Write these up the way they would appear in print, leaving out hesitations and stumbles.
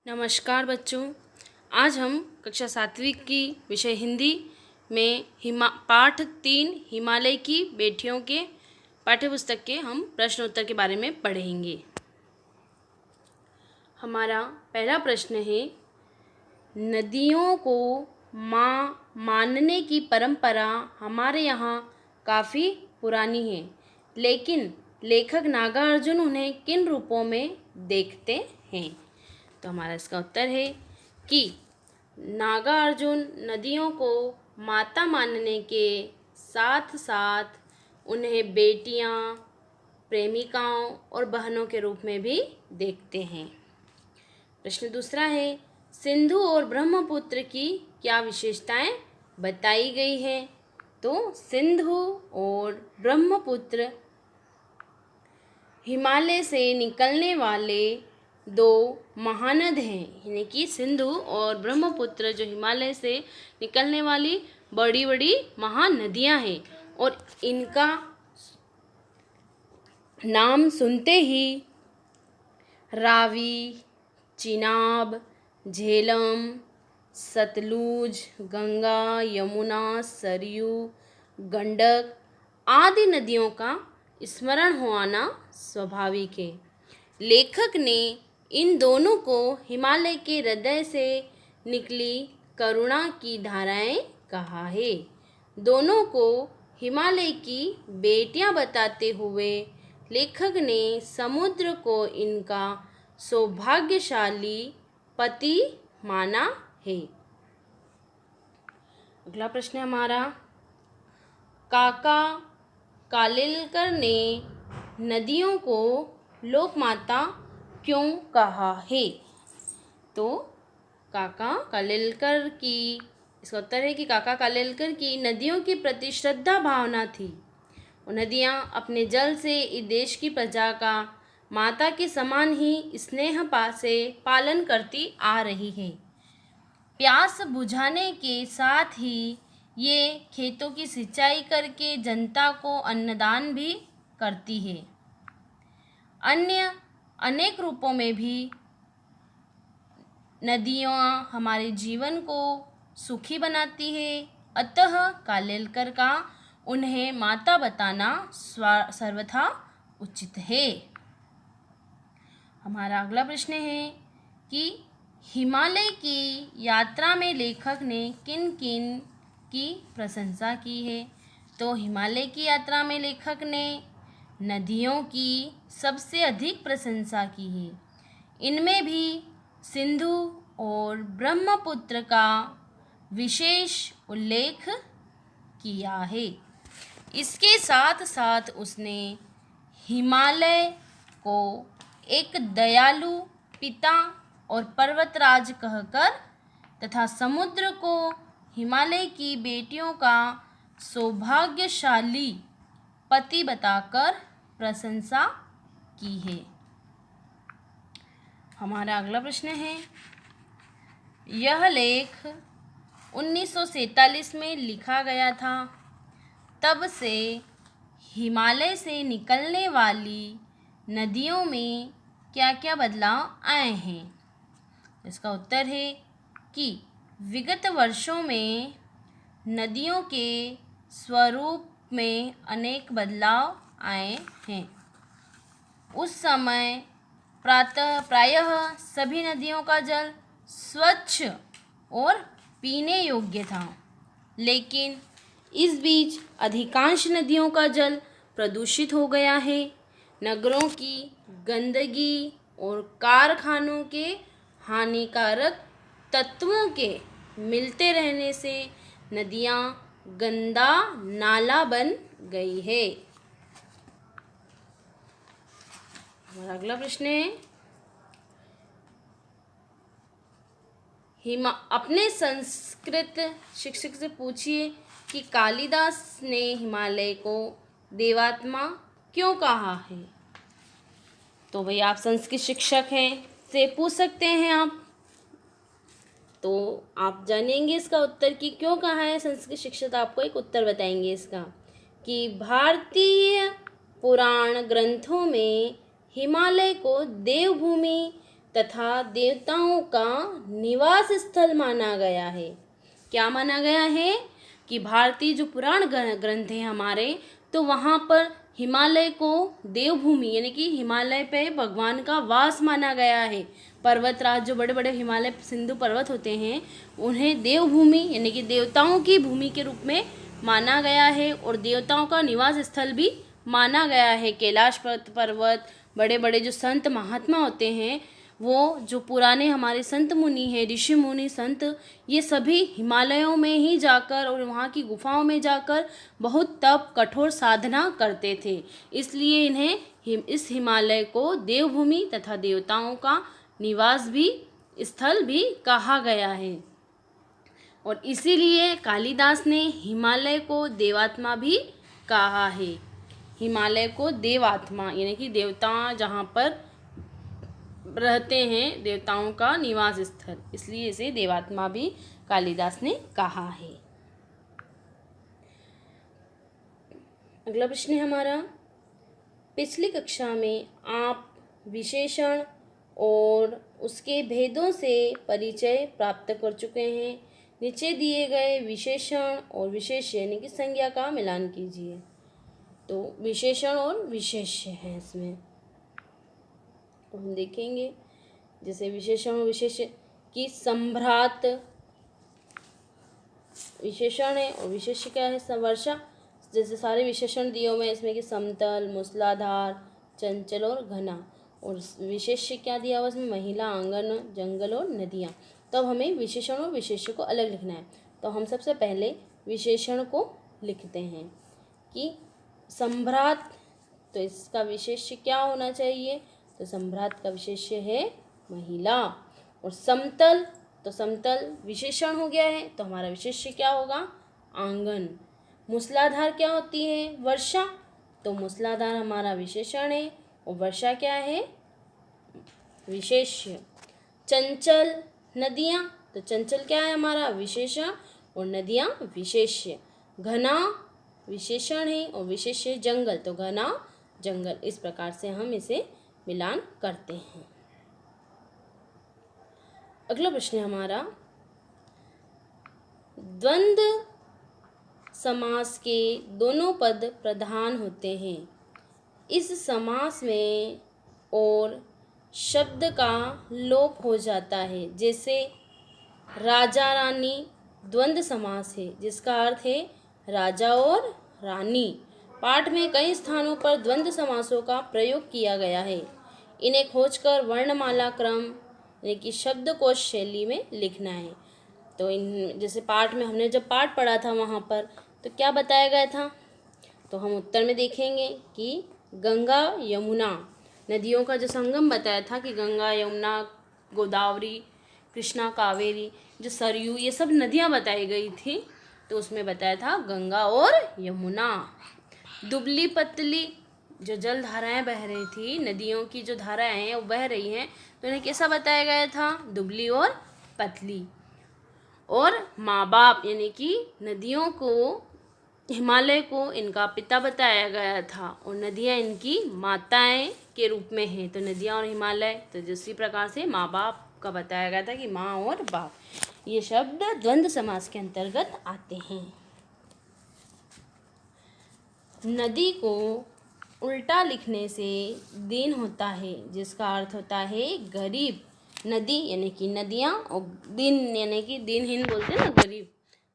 नमस्कार बच्चों। आज हम कक्षा 7वीं की विषय हिंदी में पाठ 3 हिमालय की बेटियों के पाठ्यपुस्तक के हम प्रश्न उत्तर के बारे में पढ़ेंगे। हमारा पहला प्रश्न है, नदियों को माँ मानने की परंपरा हमारे यहाँ काफ़ी पुरानी है, लेकिन लेखक नागार्जुन उन्हें किन रूपों में देखते हैं? तो हमारा इसका उत्तर है कि नागार्जुन नदियों को माता मानने के साथ साथ उन्हें बेटियां, प्रेमिकाओं और बहनों के रूप में भी देखते हैं। प्रश्न दूसरा है, सिंधु और ब्रह्मपुत्र की क्या विशेषताएं बताई गई है? तो सिंधु और ब्रह्मपुत्र हिमालय से निकलने वाले दो महानद हैं, यानी कि सिंधु और ब्रह्मपुत्र जो हिमालय से निकलने वाली बड़ी बड़ी महानदियां हैं और इनका नाम सुनते ही रावी, चिनाब, झेलम, सतलुज, गंगा, यमुना, सरयू, गंडक आदि नदियों का स्मरण होना स्वाभाविक है। लेखक ने इन दोनों को हिमालय के हृदय से निकली करुणा की धाराएं कहा है। दोनों को हिमालय की बेटियां बताते हुए लेखक ने समुद्र को इनका सौभाग्यशाली पति माना है। अगला प्रश्न है हमारा, काका कालेलकर ने नदियों को लोकमाता क्यों कहा है? तो काका कालेलकर की इसका उत्तर है कि काका कालेलकर की नदियों के प्रति श्रद्धा भावना थी। वो नदियाँ अपने जल से इस देश की प्रजा का माता के समान ही स्नेह से पालन करती आ रही है। प्यास बुझाने के साथ ही ये खेतों की सिंचाई करके जनता को अन्नदान भी करती है। अन्य अनेक रूपों में भी नदियाँ हमारे जीवन को सुखी बनाती है, अतः कालेलकर का उन्हें माता बताना सर्वथा उचित है। हमारा अगला प्रश्न है कि हिमालय की यात्रा में लेखक ने किन किन की प्रशंसा की है? तो हिमालय की यात्रा में लेखक ने नदियों की सबसे अधिक प्रशंसा की है। इनमें भी सिंधु और ब्रह्मपुत्र का विशेष उल्लेख किया है। इसके साथ साथ उसने हिमालय को एक दयालु पिता और पर्वतराज कहकर तथा समुद्र को हिमालय की बेटियों का सौभाग्यशाली पति बताकर प्रशंसा की है। हमारा अगला प्रश्न है, यह लेख 1947 में लिखा गया था, तब से हिमालय से निकलने वाली नदियों में क्या क्या बदलाव आए हैं? इसका उत्तर है कि विगत वर्षों में नदियों के स्वरूप में अनेक बदलाव आए हैं। उस समय प्रायः सभी नदियों का जल स्वच्छ और पीने योग्य था, लेकिन इस बीच अधिकांश नदियों का जल प्रदूषित हो गया है। नगरों की गंदगी और कारखानों के हानिकारक तत्वों के मिलते रहने से नदियाँ गंदा नाला बन गई है। हमारा अगला प्रश्न है, अपने संस्कृत शिक्षक से पूछिए कि कालिदास ने हिमालय को देवात्मा क्यों कहा है? तो भाई आप संस्कृत शिक्षक हैं, से पूछ सकते हैं आप, तो आप जानेंगे इसका उत्तर कि क्यों कहा है। संस्कृत शिक्षक आपको एक उत्तर बताएंगे इसका कि भारतीय पुराण ग्रंथों में हिमालय को देवभूमि, तथा देवताओं का निवास स्थल माना गया है। क्या माना गया है कि भारतीय जो पुराण ग्रंथ हैं हमारे, तो वहाँ पर हिमालय को देवभूमि यानी कि हिमालय पे भगवान का वास माना गया है। पर्वतराज जो बड़े बड़े हिमालय सिंधु पर्वत होते हैं उन्हें देवभूमि यानी कि देवताओं की भूमि के रूप में माना गया है और देवताओं का निवास स्थल भी माना गया है। कैलाश पर्वत, बड़े बड़े जो संत महात्मा होते हैं, वो जो पुराने हमारे संत मुनि हैं, ऋषि मुनि संत, ये सभी हिमालयों में ही जाकर और वहाँ की गुफाओं में जाकर बहुत तप कठोर साधना करते थे। इसलिए इन्हें इस हिमालय को देवभूमि तथा देवताओं का निवास भी स्थल भी कहा गया है। और इसीलिए कालिदास ने हिमालय को देवात्मा भी कहा है। हिमालय को देवात्मा यानी कि देवता जहाँ पर रहते हैं, देवताओं का निवास स्थल, इसलिए इसे देवात्मा भी कालिदास ने कहा है। अगला प्रश्न है हमारा, पिछली कक्षा में आप विशेषण और उसके भेदों से परिचय प्राप्त कर चुके हैं। नीचे दिए गए विशेषण और विशेष्य यानी कि संज्ञा का मिलान कीजिए। तो विशेषण और विशेष्य है इसमें, तो हम देखेंगे जैसे विशेषण और विशेष्य की सम्भ्रात विशेषण है और विशेष्य क्या है, वर्षा। जैसे सारे विशेषण दिए हुए हैं इसमें कि समतल, मूसलाधार, चंचल और घना। और विशेष्य क्या दिया हुआ इसमें, महिला, आंगन, जंगल और नदियाँ। तो अब हमें विशेषण और विशेष्य को अलग लिखना है। तो हम सबसे पहले विशेषण को लिखते हैं कि सम्भ्रात, तो इसका विशेष्य क्या होना चाहिए, तो सम्भ्रात का विशेष्य है महिला। और समतल, तो समतल विशेषण हो गया है, तो हमारा विशेष्य क्या होगा, आंगन। मूसलाधार क्या होती है, वर्षा, तो मूसलाधार हमारा विशेषण है और वर्षा क्या है, विशेष्य। चंचल, नदियाँ, तो चंचल क्या है हमारा विशेषण और नदियाँ विशेष्य। घना विशेषण है और विशेष्य जंगल, तो घना जंगल। इस प्रकार से हम इसे मिलान करते हैं। अगला प्रश्न है हमारा, द्वंद्व समास के दोनों पद प्रधान होते हैं। इस समास में और शब्द का लोप हो जाता है। जैसे राजा रानी द्वंद्व समास है जिसका अर्थ है राजा और रानी। पाठ में कई स्थानों पर द्वंद्व समासों का प्रयोग किया गया है। इन्हें खोजकर वर्णमाला क्रम यानी कि शब्दकोश शैली में लिखना है। तो इन जैसे पाठ में हमने जब पाठ पढ़ा था वहाँ पर तो क्या बताया गया था, तो हम उत्तर में देखेंगे कि गंगा यमुना नदियों का जो संगम बताया था कि गंगा यमुना गोदावरी कृष्णा कावेरी जो सरयू ये सब नदियाँ बताई गई थी, तो उसमें बताया था गंगा और यमुना। दुबली पतली जो जल धाराएं बह रही थी, नदियों की जो धाराएं हैं वो बह रही हैं, तो इन्हें कैसा बताया गया था, दुबली और पतली। और माँ बाप यानी कि नदियों को, हिमालय को इनका पिता बताया गया था और नदियाँ इनकी माताएं के रूप में हैं। तो नदियाँ और हिमालय, तो जिसी प्रकार से माँ बाप का बताया गया था कि माँ और बाप, ये शब्द द्वंद्व समास के अंतर्गत आते हैं। नदी को उल्टा लिखने से दीन होता है जिसका अर्थ होता है गरीब। नदी यानी कि नदियाँ और दिन यानी कि दिनहीन बोलते हैं ना, गरीब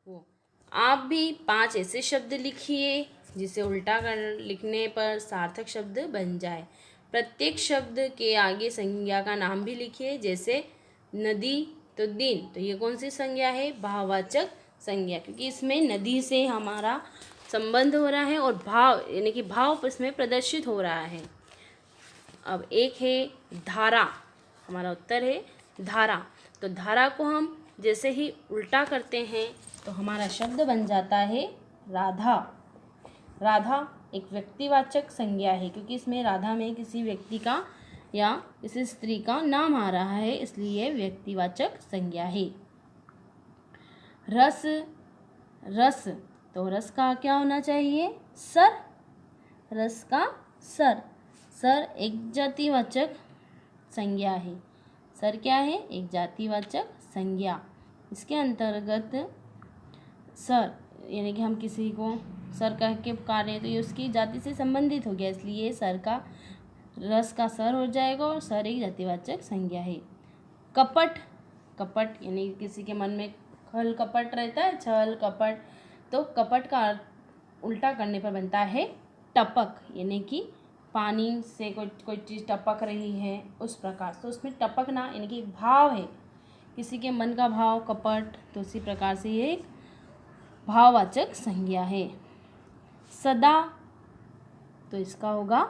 वो। आप भी 5 ऐसे शब्द लिखिए जिसे उल्टा कर लिखने पर सार्थक शब्द बन जाए। प्रत्येक शब्द के आगे संज्ञा का नाम भी लिखिए। जैसे नदी तो दिन, तो ये कौन सी संज्ञा है, भाववाचक संज्ञा, क्योंकि इसमें नदी से हमारा संबंध हो रहा है और भाव यानी कि भाव इसमें प्रदर्शित हो रहा है। अब एक है धारा, हमारा उत्तर है धारा। तो धारा को हम जैसे ही उल्टा करते हैं तो हमारा शब्द बन जाता है राधा। राधा एक व्यक्तिवाचक संज्ञा है क्योंकि इसमें राधा में किसी व्यक्ति का या किसी स्त्री का नाम आ रहा है, इसलिए व्यक्तिवाचक संज्ञा है। रस, रस, तो रस का क्या होना चाहिए, सर। रस का सर, सर एक जातिवाचक संज्ञा है। सर क्या है? एक जातिवाचक संज्ञा। इसके अंतर्गत सर यानी कि हम किसी को सर कह के पुकारे तो ये उसकी जाति से संबंधित हो गया, इसलिए सर का रस का सर हो जाएगा और सर एक जातिवाचक संज्ञा है। कपट, कपट यानी किसी के मन में छल कपट रहता है, छल कपट, तो कपट का अर्थ उल्टा करने पर बनता है टपक, यानी कि पानी से कोई चीज़ टपक रही है उस प्रकार से, तो उसमें टपकना यानी कि एक भाव है, किसी के मन का भाव कपट, तो उसी प्रकार से ये एक भाववाचक संज्ञा है। सदा, तो इसका होगा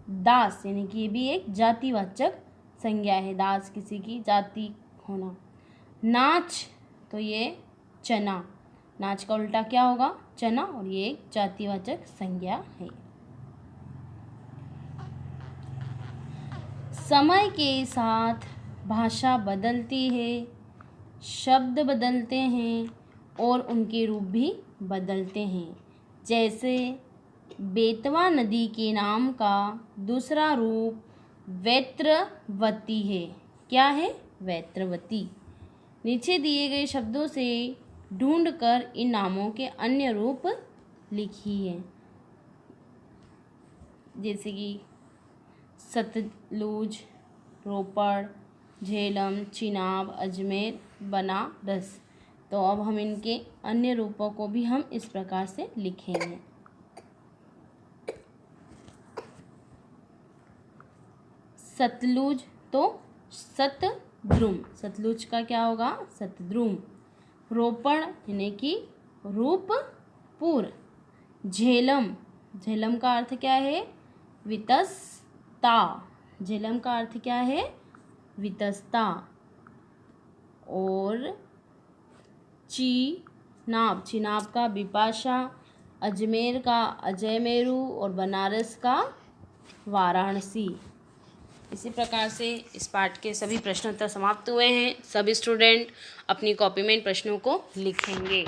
दास, यानी कि ये भी एक जातिवाचक संज्ञा है, दास किसी की जाति होना। नाच, तो ये चना, नाच का उल्टा क्या होगा? चना, और ये एक जातिवाचक संज्ञा है। समय के साथ भाषा बदलती है, शब्द बदलते हैं और उनके रूप भी बदलते हैं। जैसे बेतवा नदी के नाम का दूसरा रूप वैत्रवती है। क्या है? वैत्रवती। नीचे दिए गए शब्दों से ढूंढकर इन नामों के अन्य रूप लिखिए। जैसे कि सतलुज, रोपड़, झेलम, चिनाब, अजमेर, बनारस। तो अब हम इनके अन्य रूपों को भी हम इस प्रकार से लिखेंगे। सतलुज, तो सतद्रुम, सतलुज का क्या होगा? सतद्रुम। रोपड़ यानी कि रूपपुर। झेलम, झेलम का अर्थ क्या है? वितस्ता, झेलम का अर्थ क्या है? वितस्ता। और चिनाब, चिनाब का बिपाशा, अजमेर का अजयमेरू और बनारस का वाराणसी। इसी प्रकार से इस पाठ के सभी प्रश्नोत्तर समाप्त हुए हैं। सभी स्टूडेंट अपनी कॉपी में इन प्रश्नों को लिखेंगे।